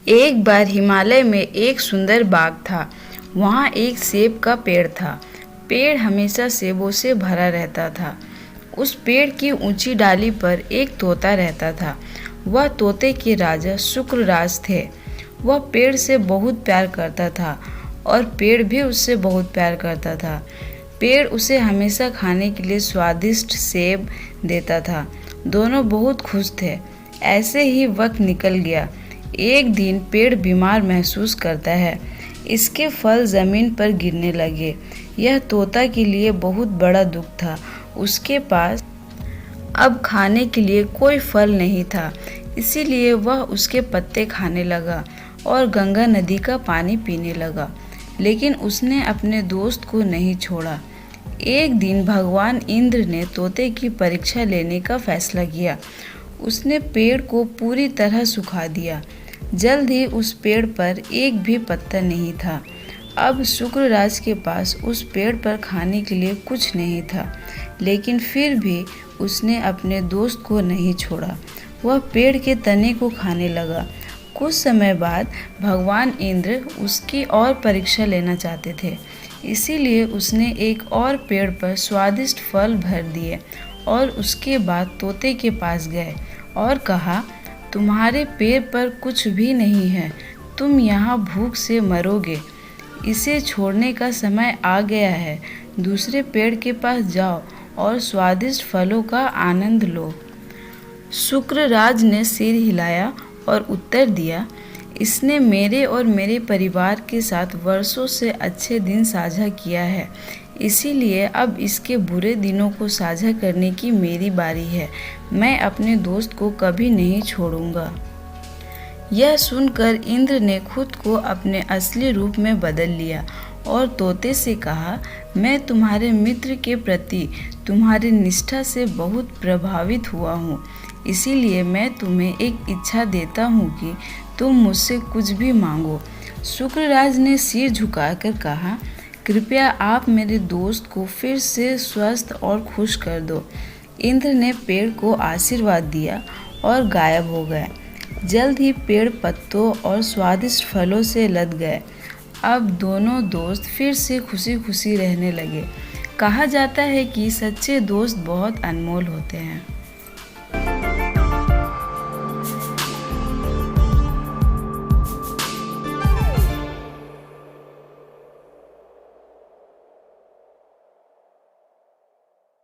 एक बार हिमालय में एक सुंदर बाग था। वहाँ एक सेब का पेड़ था। पेड़ हमेशा सेबों से भरा रहता था। उस पेड़ की ऊंची डाली पर एक तोता रहता था। वह तोते के राजा शुक्रराज थे। वह पेड़ से बहुत प्यार करता था और पेड़ भी उससे बहुत प्यार करता था। पेड़ उसे हमेशा खाने के लिए स्वादिष्ट सेब देता था। दोनों बहुत खुश थे। ऐसे ही वक्त निकल गया। एक दिन पेड़ बीमार महसूस करता है। इसके फल जमीन पर गिरने लगे। यह तोता के लिए बहुत बड़ा दुख था। उसके पास अब खाने के लिए कोई फल नहीं था, इसीलिए वह उसके पत्ते खाने लगा और गंगा नदी का पानी पीने लगा। लेकिन उसने अपने दोस्त को नहीं छोड़ा। एक दिन भगवान इंद्र ने तोते की परीक्षा लेने का फैसला किया। उसने पेड़ को पूरी तरह सुखा दिया। जल्द ही उस पेड़ पर एक भी पत्ता नहीं था। अब शुक्रराज के पास उस पेड़ पर खाने के लिए कुछ नहीं था, लेकिन फिर भी उसने अपने दोस्त को नहीं छोड़ा। वह पेड़ के तने को खाने लगा। कुछ समय बाद भगवान इंद्र उसकी और परीक्षा लेना चाहते थे, इसीलिए उसने एक और पेड़ पर स्वादिष्ट फल भर दिए और उसके बाद तोते के पास गए और कहा, तुम्हारे पेड़ पर कुछ भी नहीं है, तुम यहाँ भूख से मरोगे। इसे छोड़ने का समय आ गया है। दूसरे पेड़ के पास जाओ और स्वादिष्ट फलों का आनंद लो। शुक्रराज ने सिर हिलाया और उत्तर दिया, इसने मेरे और मेरे परिवार के साथ वर्षों से अच्छे दिन साझा किया है, इसीलिए अब इसके बुरे दिनों को साझा करने की मेरी बारी है। मैं अपने दोस्त को कभी नहीं छोड़ूंगा। यह सुनकर इंद्र ने खुद को अपने असली रूप में बदल लिया और तोते से कहा, मैं तुम्हारे मित्र के प्रति तुम्हारी निष्ठा से बहुत प्रभावित हुआ हूँ, इसीलिए मैं तुम्हें एक इच्छा देता हूँ कि तुम मुझसे कुछ भी मांगो। शुक्रराज ने सिर झुकाकर कहा, कृपया आप मेरे दोस्त को फिर से स्वस्थ और खुश कर दो। इंद्र ने पेड़ को आशीर्वाद दिया और गायब हो गए। जल्द ही पेड़ पत्तों और स्वादिष्ट फलों से लद गए। अब दोनों दोस्त फिर से खुशी खुशी रहने लगे। कहा जाता है कि सच्चे दोस्त बहुत अनमोल होते हैं।